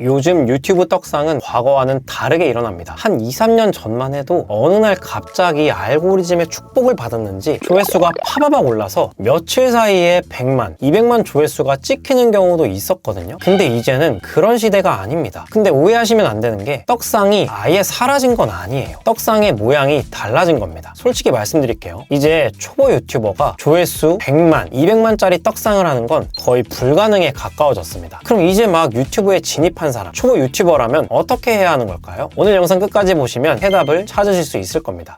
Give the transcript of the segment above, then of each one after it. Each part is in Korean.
요즘 유튜브 떡상은 과거와는 다르게 일어납니다. 한 2, 3년 전만 해도 어느 날 갑자기 알고리즘의 축복을 받았는지 조회수가 파바박 올라서 며칠 사이에 100만, 200만 조회수가 찍히는 경우도 있었거든요. 근데 이제는 그런 시대가 아닙니다. 근데 오해하시면 안 되는 게 떡상이 아예 사라진 건 아니에요. 떡상의 모양이 달라진 겁니다. 솔직히 말씀드릴게요. 이제 초보 유튜버가 조회수 100만, 200만짜리 떡상을 하는 건 거의 불가능에 가까워졌습니다. 그럼 이제 막 유튜브에 진입한 사람, 초보 유튜버라면 어떻게 해야 하는 걸까요? 오늘 영상 끝까지 보시면 해답을 찾으실 수 있을 겁니다.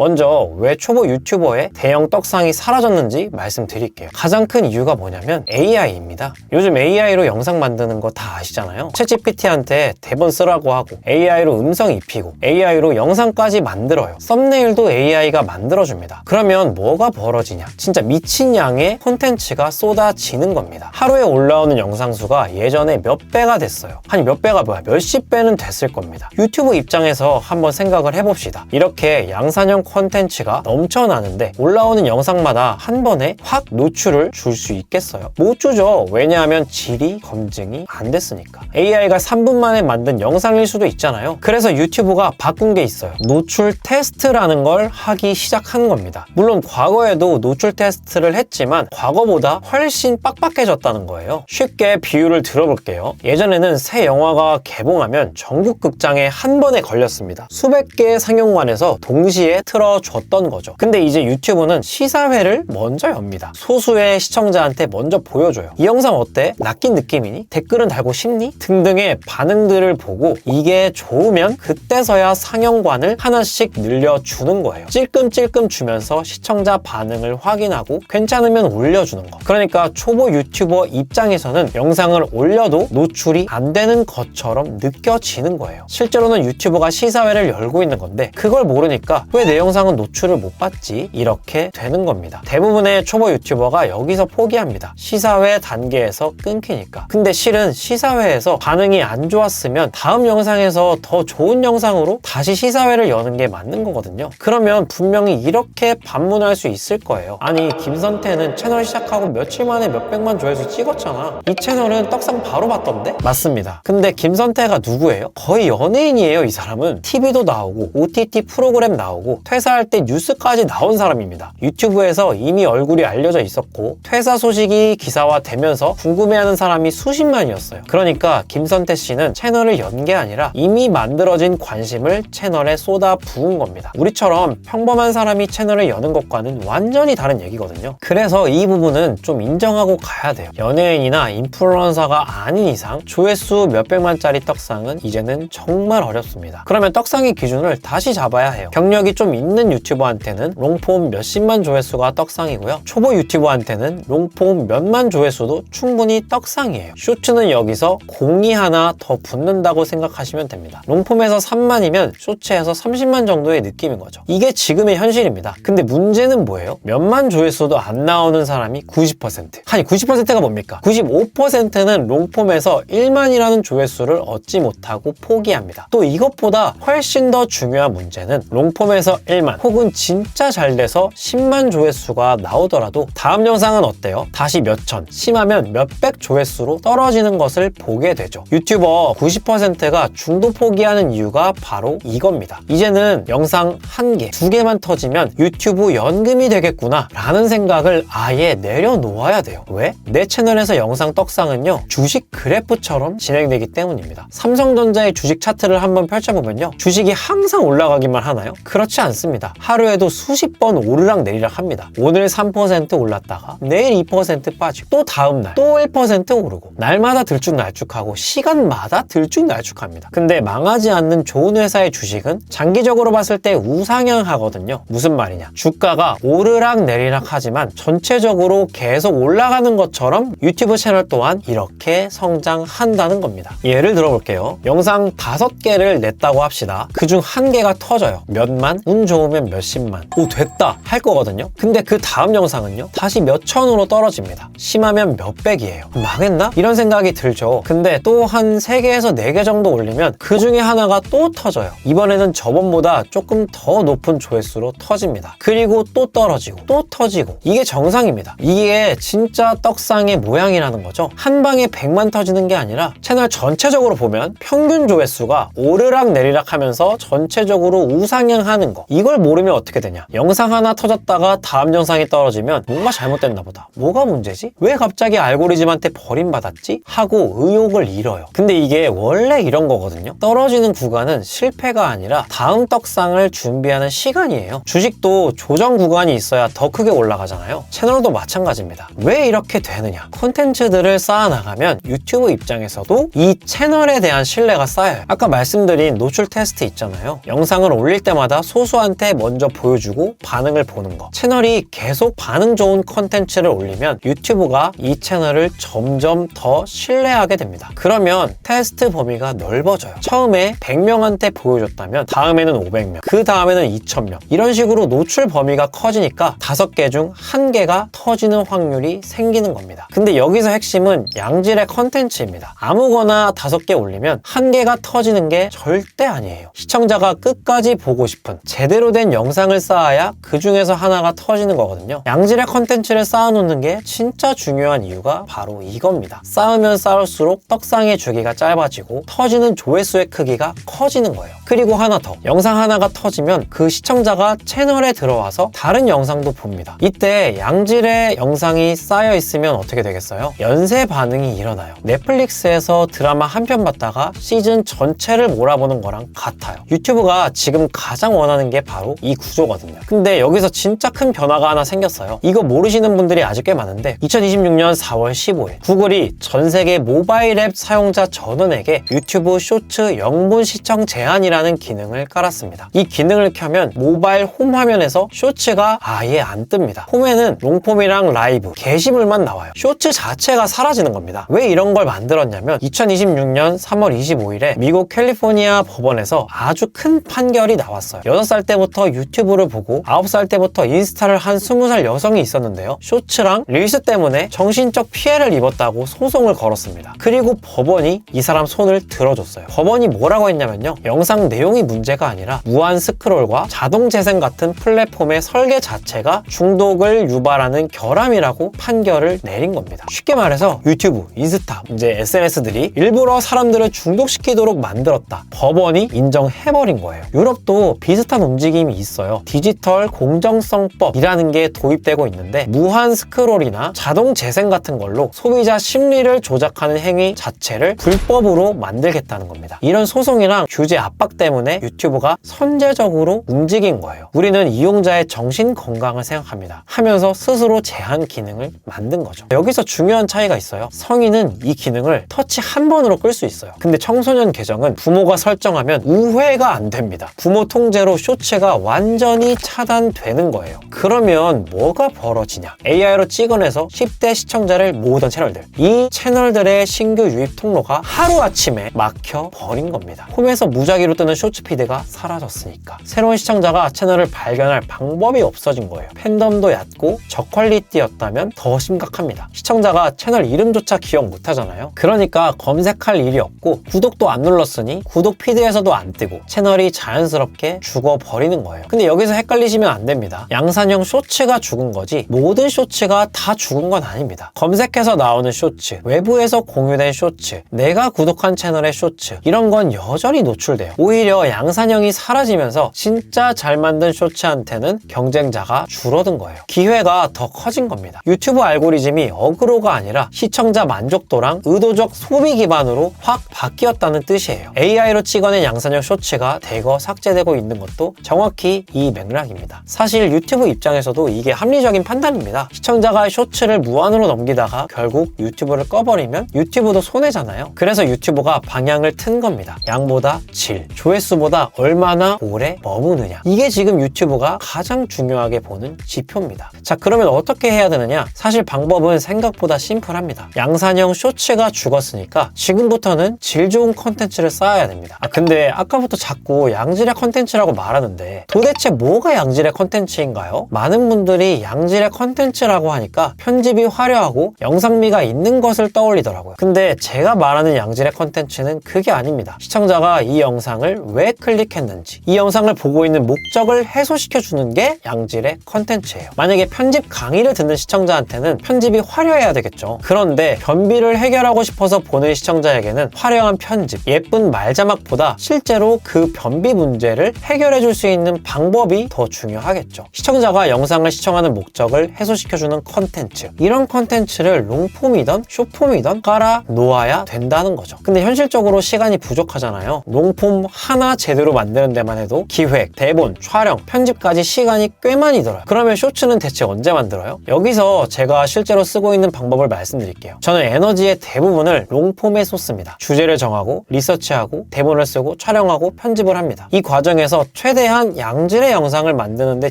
먼저 왜 초보 유튜버의 대형 떡상이 사라졌는지 말씀드릴게요. 가장 큰 이유가 뭐냐면 AI입니다. 요즘 AI로 영상 만드는 거 다 아시잖아요. 챗GPT한테 대본 쓰라고 하고 AI로 음성 입히고 AI로 영상까지 만들어요. 썸네일도 AI가 만들어줍니다. 그러면 뭐가 벌어지냐? 진짜 미친 양의 콘텐츠가 쏟아지는 겁니다. 하루에 올라오는 영상 수가 예전에 몇 배가 됐어요. 아니 몇 배가 뭐야? 몇십 배는 됐을 겁니다. 유튜브 입장에서 한번 생각을 해봅시다. 이렇게 양산형 콘텐츠가 넘쳐나는데 올라오는 영상마다 한 번에 확 노출을 줄 수 있겠어요? 못 주죠. 왜냐하면 질이 검증이 안 됐으니까. AI가 3분 만에 만든 영상일 수도 있잖아요. 그래서 유튜브가 바꾼 게 있어요. 노출 테스트라는 걸 하기 시작한 겁니다. 물론 과거에도 노출 테스트를 했지만 과거보다 훨씬 빡빡해졌다는 거예요. 쉽게 비유를 들어볼게요. 예전에는 새 영화가 개봉하면 전국 극장에 한 번에 걸렸습니다. 수백 개의 상영관에서 동시에 틀어줬던 거죠. 근데 이제 유튜브는 시사회를 먼저 엽니다. 소수의 시청자한테 먼저 보여줘요. 이 영상 어때? 낚인 느낌이니? 댓글은 달고 싶니? 등등의 반응들을 보고 이게 좋으면 그때서야 상영관을 하나씩 늘려주는 거예요. 찔끔찔끔 주면서 시청자 반응을 확인하고 괜찮으면 올려주는 거. 그러니까 초보 유튜버 입장에서는 영상을 올려도 노출이 안 되는 것처럼 느껴지는 거예요. 실제로는 유튜브가 시사회를 열고 있는 건데 그걸 모르니까 왜 내 영상은 노출을 못 받지? 이렇게 되는 겁니다. 대부분의 초보 유튜버가 여기서 포기합니다. 시사회 단계에서 끊기니까. 근데 실은 시사회에서 반응이 안 좋았으면 다음 영상에서 더 좋은 영상으로 다시 시사회를 여는 게 맞는 거거든요. 그러면 분명히 이렇게 반문할 수 있을 거예요. 아니 김선태는 채널 시작하고 며칠 만에 몇백만 조회수 찍었잖아. 이 채널은 떡상 바로 봤던데? 맞습니다. 근데 김선태가 누구예요? 거의 연예인이에요. 이 사람은 TV도 나오고 OTT 프로그램 나오고 퇴사할 때 뉴스까지 나온 사람입니다. 유튜브에서 이미 얼굴이 알려져 있었고 퇴사 소식이 기사화되면서 궁금해하는 사람이 수십만이었어요. 그러니까 김선태 씨는 채널을 연 게 아니라 이미 만들어진 관심을 채널에 쏟아 부은 겁니다. 우리처럼 평범한 사람이 채널을 여는 것과는 완전히 다른 얘기거든요. 그래서 이 부분은 좀 인정하고 가야 돼요. 연예인이나 인플루언서가 아닌 이상 조회수 몇백만짜리 떡상은 이제는 정말 어렵습니다. 그러면 떡상의 기준을 다시 잡아야 해요. 경력이 좀 있는 유튜버한테는 롱폼 몇십만 조회수가 떡상이고요. 초보 유튜버한테는 롱폼 몇만 조회수도 충분히 떡상이에요. 쇼츠는 여기서 공이 하나 더 붙는다고 생각하시면 됩니다. 롱폼에서 3만이면 쇼츠에서 30만 정도의 느낌인 거죠. 이게 지금의 현실입니다. 근데 문제는 뭐예요? 몇만 조회수도 안 나오는 사람이 90%. 아니 90%가 뭡니까? 95%는 롱폼에서 1만이라는 조회수를 얻지 못하고 포기합니다. 또 이것보다 훨씬 더 중요한 문제는 롱폼에서 1만 혹은 진짜 잘 돼서 10만 조회수가 나오더라도 다음 영상은 어때요? 다시 몇천, 심하면 몇백 조회수로 떨어지는 것을 보게 되죠. 유튜버 90%가 중도 포기하는 이유가 바로 이겁니다. 이제는 영상 1개, 2개만 터지면 유튜브 연금이 되겠구나 라는 생각을 아예 내려놓아야 돼요. 왜? 내 채널에서 영상 떡상은요 주식 그래프처럼 진행되기 때문입니다. 삼성전자의 주식 차트를 한번 펼쳐보면요 주식이 항상 올라가기만 하나요? 그렇지 않습니다. 하루에도 수십 번 오르락 내리락 합니다. 오늘 3% 올랐다가 내일 2% 빠지고 또 다음날 또 1% 오르고 날마다 들쭉날쭉하고 시간마다 들쭉날쭉합니다. 근데 망하지 않는 좋은 회사의 주식은 장기적으로 봤을 때 우상향하거든요. 무슨 말이냐? 주가가 오르락 내리락 하지만 전체적으로 계속 올라가는 것처럼 유튜브 채널 또한 이렇게 성장한다는 겁니다. 예를 들어볼게요. 영상 5개를 냈다고 합시다. 그중 1개가 터져요. 몇만? 운 좋으면 몇십만, 오 됐다 할 거거든요. 근데 그 다음 영상은요 다시 몇 천으로 떨어집니다. 심하면 몇백이에요. 망했나? 이런 생각이 들죠. 근데 또 한 3개에서 4개 정도 올리면 그 중에 하나가 또 터져요. 이번에는 저번보다 조금 더 높은 조회수로 터집니다. 그리고 또 떨어지고 또 터지고, 이게 정상입니다. 이게 진짜 떡상의 모양이라는 거죠. 한 방에 100만 터지는 게 아니라 채널 전체적으로 보면 평균 조회수가 오르락 내리락 하면서 전체적으로 우상향하는 거, 이걸 모르면 어떻게 되냐. 영상 하나 터졌다가 다음 영상이 떨어지면 뭔가 잘못됐나 보다, 뭐가 문제지? 왜 갑자기 알고리즘한테 버림받았지? 하고 의욕을 잃어요. 근데 이게 원래 이런 거거든요. 떨어지는 구간은 실패가 아니라 다음 떡상을 준비하는 시간이에요. 주식도 조정 구간이 있어야 더 크게 올라가잖아요. 채널도 마찬가지입니다. 왜 이렇게 되느냐? 콘텐츠들을 쌓아나가면 유튜브 입장에서도 이 채널에 대한 신뢰가 쌓여요. 아까 말씀드린 노출 테스트 있잖아요. 영상을 올릴 때마다 소수한테 먼저 보여주고 반응을 보는 거. 채널이 계속 반응 좋은 콘텐츠를 올리면 유튜브가 이 채널을 점점 더 신뢰하게 됩니다. 그러면 테스트 범위가 넓어져요. 처음에 100명한테 보여줬다면 다음에는 500명, 그 다음에는 2000명, 이런 식으로 노출 범위가 커지니까 5개 중 1개가 터지는 확률이 생기는 겁니다. 근데 여기서 핵심은 양질의 컨텐츠입니다. 아무거나 5개 올리면 1개가 터지는 게 절대 아니에요. 시청자가 끝까지 보고 싶은 제대로 된 영상을 쌓아야 그 중에서 하나가 터지는 거거든요. 양질의 컨텐츠를 쌓아놓는 게 진짜 중요한 이유가 바로 이겁니다. 쌓으면 쌓을수록 떡상의 주기가 짧아지고 터지는 조회수의 크기가 커지는 거예요. 그리고 하나 더, 영상 하나가 터지면 그 시청자가 채널에 들어와서 다른 영상도 봅니다. 이때 양질의 영상이 쌓여 있으면 어떻게 되겠어요? 연쇄 반응이 일어나요. 넷플릭스에서 드라마 한 편 봤다가 시즌 전체를 몰아보는 거랑 같아요. 유튜브가 지금 가장 원하는 게 바로 이 구조거든요. 근데 여기서 진짜 큰 변화가 하나 생겼어요. 이거 모르시는 분들이 아직 꽤 많은데 2026년 4월 15일 구글이 전 세계 모바일 앱 사용자 전원에게 유튜브 쇼츠 영분 시청 제한이라는 기능을 깔았습니다. 이 기능을 켜면 모바일 홈 화면에서 쇼츠가 아예 안 뜹니다. 홈에는 롱폼이랑 라이브, 게시물만 나와요. 쇼츠 자체가 사라지는 겁니다. 왜 이런 걸 만들었냐면 2026년 3월 25일에 미국 캘리포니아 법원에서 아주 큰 판결이 나왔어요. 6살 때부터 유튜브를 보고 9살 때부터 인스타를 한 20살 여성이 있었는데요. 쇼츠랑 릴스 때문에 정신적 피해를 입었다고 소송을 걸었습니다. 그리고 법원이 이 사람 손을 들어줬어요. 법원이 뭐라고 했냐면요, 영상 내용이 문제가 아니라 무한 스크롤과 자동 재생 같은 플랫폼의 설계 자체가 중독을 유발하는 결함이라고 판결을 내린 겁니다. 쉽게 말해서 유튜브, 인스타, 이제 SNS들이 일부러 사람들을 중독시키도록 만들었다, 법원이 인정해버린 거예요. 유럽도 비슷한 움직임이 있어요. 디지털 공정성법이라는 게 도입되고 있는데 무한 스크롤이나 자동 재생 같은 걸로 소비자 심리를 조작하는 행위 자체를 불법으로 만들겠다는 겁니다. 이런 소송이랑 규제 압박 때문에 유튜브가 선제적으로 움직인 거예요. 우리는 이용자의 정신 건강을 생각합니다 하면서 스스로 제한 기능을 만든 거죠. 여기서 중요한 차이가 있어요. 성인은 이 기능을 터치 한 번으로 끌 수 있어요. 근데 청소년 계정은 부모가 설정하면 우회가 안 됩니다. 부모 통제로 쇼츠가 완전히 차단되는 거예요. 그러면 뭐가 벌어지냐? AI로 찍어내서 10대 시청자를 모으던 채널들, 이 채널들의 신규 유입 통로가 하루아침에 막혀 버린 겁니다. 홈에서 무작위로 뜨는 쇼츠 피드가 사라졌으니까 새로운 시청자가 채널을 발견할 방법이 없어진 거예요. 팬덤도 얕고 저퀄리티였다면 더 심각합니다. 시청자가 채널 이름조차 기억 못하잖아요. 그러니까 검색할 일이 없고 구독도 안 눌렀으니 구독 피드에서도 안 뜨고 채널이 자연스럽게 죽어버리는 거예요. 근데 여기서 헷갈리시면 안 됩니다. 양산형 쇼츠가 죽은 거지 모든 쇼츠가 다 죽은 건 아닙니다. 검색해서 나오는 쇼츠, 외부에서 공유된 쇼츠, 내가 구독한 채널의 쇼츠, 이런 건 여전히 노출돼요. 오히려 양산형이 사라지면서 진짜 잘 만든 쇼츠한테는 경쟁자가 줄어든 거예요. 기회가 더 커진 겁니다. 유튜브 알고리즘이 어그로가 아니라 시청자 만족도랑 의도적 소비 기반으로 확 바뀌었다는 뜻이에요. AI로 찍어낸 양산형 쇼츠가 대거 삭제되고 있는 것도 정확히 이 맥락입니다. 사실 유튜브 입장에서도 이게 합리적인 판단입니다. 시청자가 쇼츠를 무한으로 넘기다가 결국 유튜브를 꺼버리면 유튜브도 손해잖아요. 그래서 유튜브가 방향을 튼 겁니다. 양보다 질, 조회수보다 얼마나 오래 머무느냐, 이게 지금 유튜브가 가장 중요하게 보는 지표입니다. 자, 그러면 어떻게 해야 되느냐? 사실 방법은 생각보다 심플합니다. 양산형 쇼츠가 죽었으니까 지금부터는 질 좋은 컨텐츠를 쌓아야 됩니다. 근데 아까부터 자꾸 양질의 컨텐츠라고 말하는데 있는데 도대체 뭐가 양질의 컨텐츠인가요? 많은 분들이 양질의 컨텐츠라고 하니까 편집이 화려하고 영상미가 있는 것을 떠올리더라고요. 근데 제가 말하는 양질의 컨텐츠는 그게 아닙니다. 시청자가 이 영상을 왜 클릭했는지, 이 영상을 보고 있는 목적을 해소시켜주는 게 양질의 컨텐츠예요. 만약에 편집 강의를 듣는 시청자한테는 편집이 화려해야 되겠죠. 그런데 변비를 해결하고 싶어서 보는 시청자에게는 화려한 편집, 예쁜 말자막보다 실제로 그 변비 문제를 해결해줄 수 있는 방법이 더 중요하겠죠. 시청자가 영상을 시청하는 목적을 해소시켜주는 컨텐츠, 이런 컨텐츠를 롱폼이든 숏폼이든 깔아 놓아야 된다는 거죠. 근데 현실적으로 시간이 부족하잖아요. 롱폼 하나 제대로 만드는 데만 해도 기획, 대본, 촬영, 편집까지 시간이 꽤 많이 들어요. 그러면 쇼츠는 대체 언제 만들어요? 여기서 제가 실제로 쓰고 있는 방법을 말씀드릴게요. 저는 에너지의 대부분을 롱폼에 쏟습니다. 주제를 정하고 리서치하고 대본을 쓰고 촬영하고 편집을 합니다. 이 과정에서 최대한 양질의 영상을 만드는 데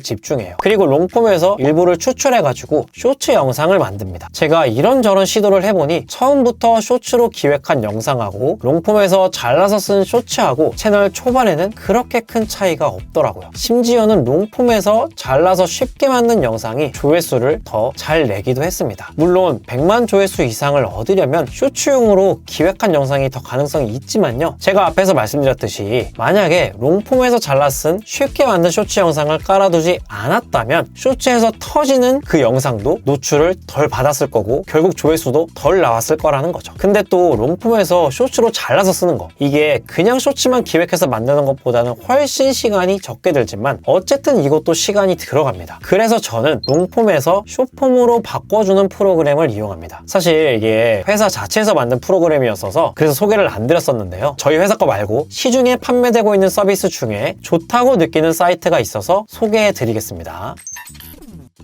집중해요. 그리고 롱폼에서 일부를 추출해가지고 쇼츠 영상을 만듭니다. 제가 이런저런 시도를 해보니 처음부터 쇼츠로 기획한 영상하고 롱폼에서 잘라서 쓴 쇼츠하고 채널 초반에는 그렇게 큰 차이가 없더라고요. 심지어는 롱폼에서 잘라서 쉽게 만든 영상이 조회수를 더 잘 내기도 했습니다. 물론 100만 조회수 이상을 얻으려면 쇼츠용으로 기획한 영상이 더 가능성이 있지만요. 제가 앞에서 말씀드렸듯이 만약에 롱폼에서 잘라 쓴 쉽게 만든 쇼츠 영상을 깔아두지 않았다면 쇼츠에서 터지는 그 영상도 노출을 덜 받았을 거고 결국 조회수도 덜 나왔을 거라는 거죠. 근데 또 롱폼에서 쇼츠로 잘라서 쓰는 거, 이게 그냥 쇼츠만 기획해서 만드는 것보다는 훨씬 시간이 적게 들지만 어쨌든 이것도 시간이 들어갑니다. 그래서 저는 롱폼에서 숏폼으로 바꿔주는 프로그램을 이용합니다. 사실 이게 회사 자체에서 만든 프로그램이었어서 그래서 소개를 안 드렸었는데요. 저희 회사 거 말고 시중에 판매되고 있는 서비스 중에 좋다고 느끼는 사이트가 있어서 소개해 드리겠습니다.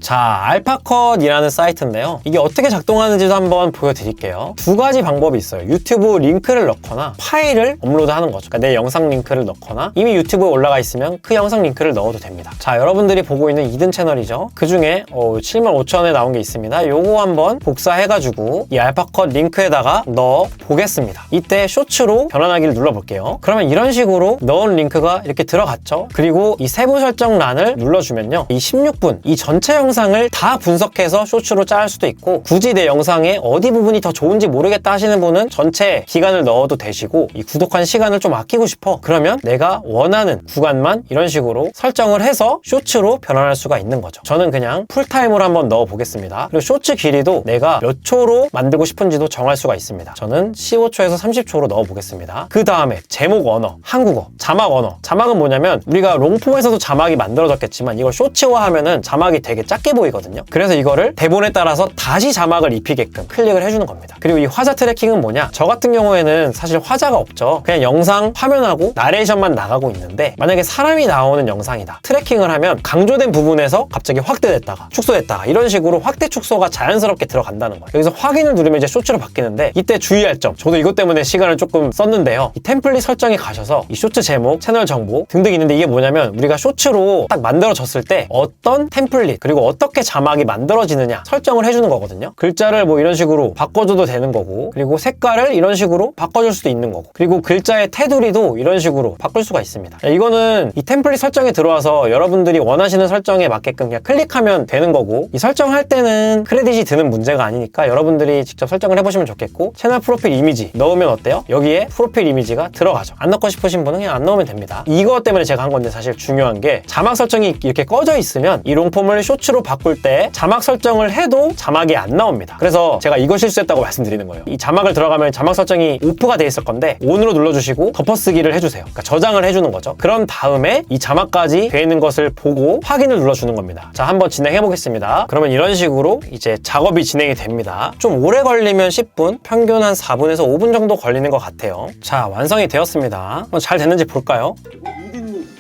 자, 알파컷이라는 사이트인데요. 이게 어떻게 작동하는지도 한번 보여드릴게요. 두 가지 방법이 있어요. 유튜브 링크를 넣거나 파일을 업로드하는 거죠. 그러니까 내 영상 링크를 넣거나 이미 유튜브에 올라가 있으면 그 영상 링크를 넣어도 됩니다. 자, 여러분들이 보고 있는 2등 채널이죠. 그 중에 75,000원에 나온 게 있습니다. 요거 한번 복사해가지고 이 알파컷 링크에다가 넣어 보겠습니다. 이때 쇼츠로 변환하기를 눌러볼게요. 그러면 이런 식으로 넣은 링크가 이렇게 들어갔죠. 그리고 이 세부 설정란을 눌러주면요. 이 16분, 이 전체 영상을 다 분석해서 쇼츠로 짤 수도 있고 굳이 내 영상에 어디 부분이 더 좋은지 모르겠다 하시는 분은 전체 기간을 넣어도 되시고 이 구독한 시간을 좀 아끼고 싶어 그러면 내가 원하는 구간만 이런 식으로 설정을 해서 쇼츠로 변환할 수가 있는 거죠. 저는 그냥 풀타임으로 한번 넣어 보겠습니다. 그리고 쇼츠 길이도 내가 몇 초로 만들고 싶은지도 정할 수가 있습니다. 저는 15초에서 30초로 넣어 보겠습니다. 그 다음에 제목 언어, 한국어, 자막 언어. 자막은 뭐냐면 우리가 롱폼에서도 자막이 만들어졌겠지만 이걸 쇼츠화 하면은 자막이 되게 작게 보이거든요. 그래서 이거를 대본에 따라서 다시 자막을 입히게끔 클릭을 해주는 겁니다. 그리고 이 화자 트래킹은 뭐냐? 저 같은 경우에는 사실 화자가 없죠. 그냥 영상 화면하고 나레이션만 나가고 있는데 만약에 사람이 나오는 영상이다. 트래킹을 하면 강조된 부분에서 갑자기 확대됐다가 축소됐다가 이런 식으로 확대 축소가 자연스럽게 들어간다는 거예요. 여기서 확인을 누르면 이제 쇼츠로 바뀌는데 이때 주의할 점, 저도 이것 때문에 시간을 조금 썼는데요. 이 템플릿 설정에 가셔서 이 쇼츠 제목, 채널 정보 등등 있는데 이게 뭐냐면 우리가 쇼츠로 딱 만들어졌을 때 어떤 템플릿 그리고 어떻게 자막이 만들어지느냐 설정을 해주는 거거든요. 글자를 뭐 이런 식으로 바꿔줘도 되는 거고 그리고 색깔을 이런 식으로 바꿔줄 수도 있는 거고 그리고 글자의 테두리도 이런 식으로 바꿀 수가 있습니다. 이거는 이 템플릿 설정에 들어와서 여러분들이 원하시는 설정에 맞게끔 그냥 클릭하면 되는 거고 이 설정할 때는 크레딧이 드는 문제가 아니니까 여러분들이 직접 설정을 해보시면 좋겠고 채널 프로필 이미지 넣으면 어때요? 여기에 프로필 이미지가 들어가죠. 안 넣고 싶으신 분은 그냥 안 넣으면 됩니다. 이거 때문에 제가 한 건데 사실 중요한 게 자막 설정이 이렇게 꺼져 있으면 이 롱폼을 쇼츠로 바꿀 때 자막 설정을 해도 자막이 안 나옵니다. 그래서 제가 이거 실수했다고 말씀드리는 거예요. 이 자막을 들어가면 자막 설정이 오프가 돼 있을 건데 ON으로 눌러주시고 덮어쓰기를 해주세요. 그러니까 저장을 해주는 거죠. 그런 다음에 이 자막까지 돼 있는 것을 보고 확인을 눌러주는 겁니다. 자, 한번 진행해 보겠습니다. 그러면 이런 식으로 이제 작업이 진행이 됩니다. 좀 오래 걸리면 10분, 평균 한 4분에서 5분 정도 걸리는 것 같아요. 자, 완성이 되었습니다. 잘 됐는지 볼까요?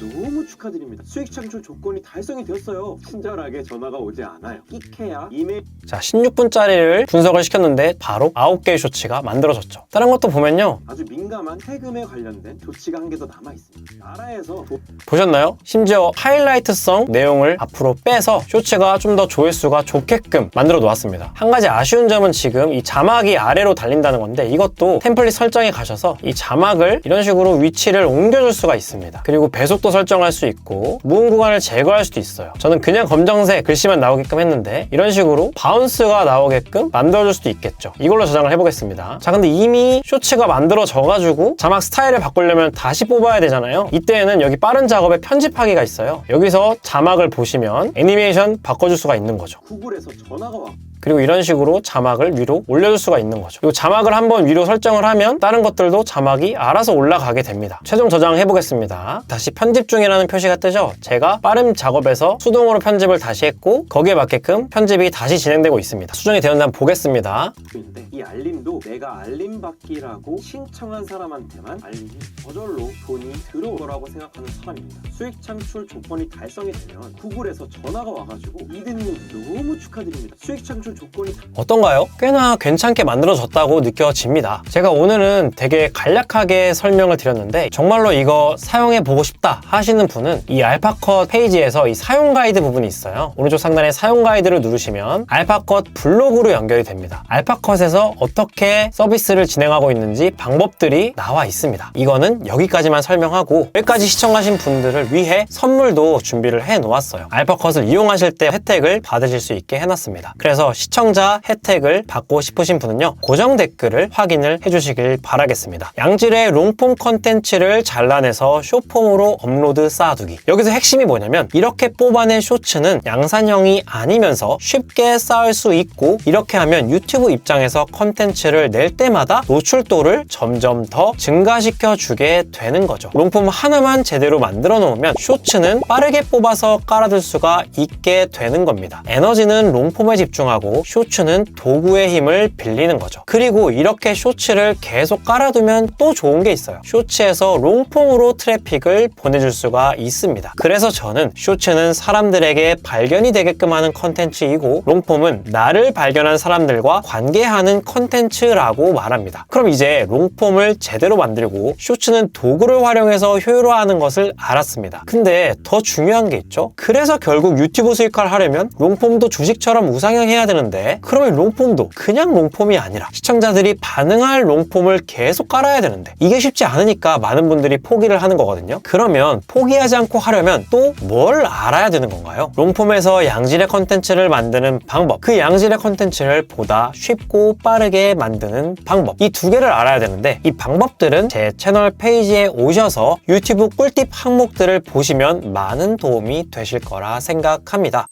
너무 축하드립니다. 수익 창출 조건이 달성이 되었어요. 친절하게 전화가 오지 않아요. 끼케야 이메일. 자, 16분짜리를 분석을 시켰는데 바로 9개의 쇼츠가 만들어졌죠. 다른 것도 보면요. 아주 민감한 세금에 관련된 조치가 한 개 더 남아 있습니다. 나라에서 보셨나요? 심지어 하이라이트성 내용을 앞으로 빼서 쇼츠가 좀 더 조회수가 좋게끔 만들어 놓았습니다. 한 가지 아쉬운 점은 지금 이 자막이 아래로 달린다는 건데 이것도 템플릿 설정에 가셔서 이 자막을 이런 식으로 위치를 옮겨줄 수가 있습니다. 그리고 배속도 설정할 수 있고 있고 무음 구간을 제거할 수도 있어요. 저는 그냥 검정색 글씨만 나오게끔 했는데 이런 식으로 바운스가 나오게끔 만들어줄 수도 있겠죠. 이걸로 저장을 해보겠습니다. 자, 근데 이미 쇼츠가 만들어져가지고 자막 스타일을 바꾸려면 다시 뽑아야 되잖아요. 이때에는 여기 빠른 작업에 편집하기가 있어요. 여기서 자막을 보시면 애니메이션 바꿔줄 수가 있는 거죠. 구글에서 전화가 왔고 그리고 이런 식으로 자막을 위로 올려줄 수가 있는 거죠. 그리고 자막을 한번 위로 설정을 하면 다른 것들도 자막이 알아서 올라가게 됩니다. 최종 저장을 해보겠습니다. 다시 편집 중이라는 표시가 뜨죠. 제가 빠른 작업에서 수동으로 편집을 다시 했고 거기에 맞게끔 편집이 다시 진행되고 있습니다. 수정이 되었는지 한번 보겠습니다. 인데 이 알림도 내가 알림 받기라고 신청한 사람한테만 알림이 저절로 돈이 들어올 거라고 생각하는 사람입니다. 수익 창출 조건이 달성이 되면 구글에서 전화가 와가지고 이든님 너무 축하드립니다. 수익 창출 조건이 어떤가요? 꽤나 괜찮게 만들어졌다고 느껴집니다. 제가 오늘은 되게 간략하게 설명을 드렸는데 정말로 이거 사용해보고 싶다 하시는 분은 이 알파컷 페이지에서 이 사용 가이드 부분이 있어요. 오른쪽 상단에 사용 가이드를 누르시면 알파컷 블로그로 연결이 됩니다. 알파컷에서 어떻게 서비스를 진행하고 있는지 방법들이 나와 있습니다. 이거는 여기까지만 설명하고 여기까지 시청하신 분들을 위해 선물도 준비를 해 놓았어요. 알파컷을 이용하실 때 혜택을 받으실 수 있게 해놨습니다. 그래서 시청자 혜택을 받고 싶으신 분은요, 고정 댓글을 확인을 해주시길 바라겠습니다. 양질의 롱폼 컨텐츠를 잘라내서 쇼폼으로 업로드 쌓아두기. 여기서 핵심이 뭐냐면 이렇게 뽑아낸 쇼츠는 양산형이 아니면서 쉽게 쌓을 수 있고 이렇게 하면 유튜브 입장에서 컨텐츠를 낼 때마다 노출도를 점점 더 증가시켜 주게 되는 거죠. 롱폼 하나만 제대로 만들어 놓으면 쇼츠는 빠르게 뽑아서 깔아둘 수가 있게 되는 겁니다. 에너지는 롱폼에 집중하고 쇼츠는 도구의 힘을 빌리는 거죠. 그리고 이렇게 쇼츠를 계속 깔아두면 또 좋은 게 있어요. 쇼츠에서 롱폼으로 트래픽을 보내줄 수가 있습니다. 그래서 저는 쇼츠는 사람들에게 발견이 되게끔 하는 컨텐츠이고 롱폼은 나를 발견한 사람들과 관계하는 컨텐츠라고 말합니다. 그럼 이제 롱폼을 제대로 만들고 쇼츠는 도구를 활용해서 효율화하는 것을 알았습니다. 근데 더 중요한 게 있죠. 그래서 결국 유튜브 수익화를 하려면 롱폼도 주식처럼 우상향해야 되는데 그러면 롱폼도 그냥 롱폼이 아니라 시청자들이 반응할 롱폼을 계속 깔아야 되는데 이게 쉽지 않으니까 많은 분들이 포기를 하는 거거든요. 그러면 포기하지 않고 하려면 또 뭘 알아야 되는 건가요? 롱폼에서 양질의 컨텐츠를 만드는 방법, 그 양질의 컨텐츠를 보다 쉽고 빠르게 만드는 방법, 이 두 개를 알아야 되는데 이 방법들은 제 채널 페이지에 오셔서 유튜브 꿀팁 항목들을 보시면 많은 도움이 되실 거라 생각합니다.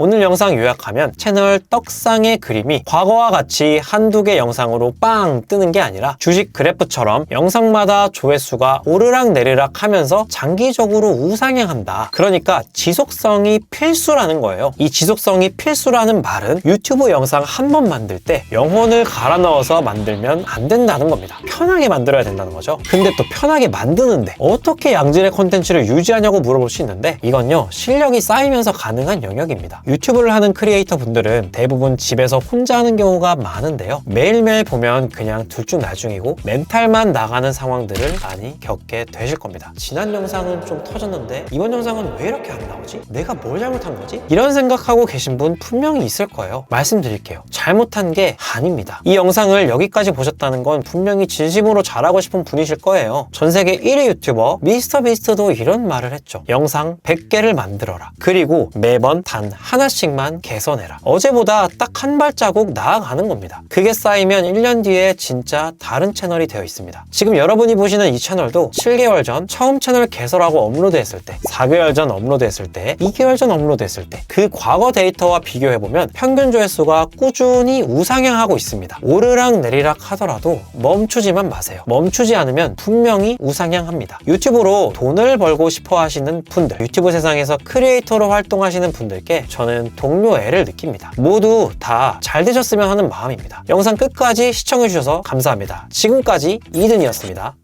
오늘 영상 요약하면 채널 떡상의 그림이 과거와 같이 한두 개 영상으로 빵 뜨는 게 아니라 주식 그래프처럼 영상마다 조회수가 오르락 내리락 하면서 장기적으로 우상향한다. 그러니까 지속성이 필수라는 거예요. 이 지속성이 필수라는 말은 유튜브 영상 한 번 만들 때 영혼을 갈아 넣어서 만들면 안 된다는 겁니다. 편하게 만들어야 된다는 거죠. 근데 또 편하게 만드는데 어떻게 양질의 콘텐츠를 유지하냐고 물어볼 수 있는데 이건요, 실력이 쌓이면서 가능한 영역입니다. 유튜브를 하는 크리에이터 분들은 대부분 집에서 혼자 하는 경우가 많은데요. 매일매일 보면 그냥 둘중날중이고 멘탈만 나가는 상황들을 많이 겪게 되실 겁니다. 지난 영상은 좀 터졌는데 이번 영상은 왜 이렇게 안 나오지? 내가 뭘 잘못한 거지? 이런 생각하고 계신 분 분명히 있을 거예요. 말씀드릴게요. 잘못한 게 아닙니다. 이 영상을 여기까지 보셨다는 건 분명히 진심으로 잘하고 싶은 분이실 거예요. 전 세계 1위 유튜버 미스터 비스트도 이런 말을 했죠. 영상 100개를 만들어라. 그리고 매번 단 하나씩만 개선해라. 어제보다 딱 한 발자국 나아가는 겁니다. 그게 쌓이면 1년 뒤에 진짜 다른 채널이 되어 있습니다. 지금 여러분이 보시는 이 채널도 7개월 전 처음 채널 개설하고 업로드했을 때, 4개월 전 업로드했을 때, 2개월 전 업로드했을 때 그 과거 데이터와 비교해보면 평균 조회수가 꾸준히 우상향하고 있습니다. 오르락 내리락 하더라도 멈추지만 마세요. 멈추지 않으면 분명히 우상향합니다. 유튜브로 돈을 벌고 싶어 하시는 분들, 유튜브 세상에서 크리에이터로 활동하시는 분들께 저는 동료애를 느낍니다. 모두 다 잘 되셨으면 하는 마음입니다. 영상 끝까지 시청해주셔서 감사합니다. 지금까지 이든이었습니다.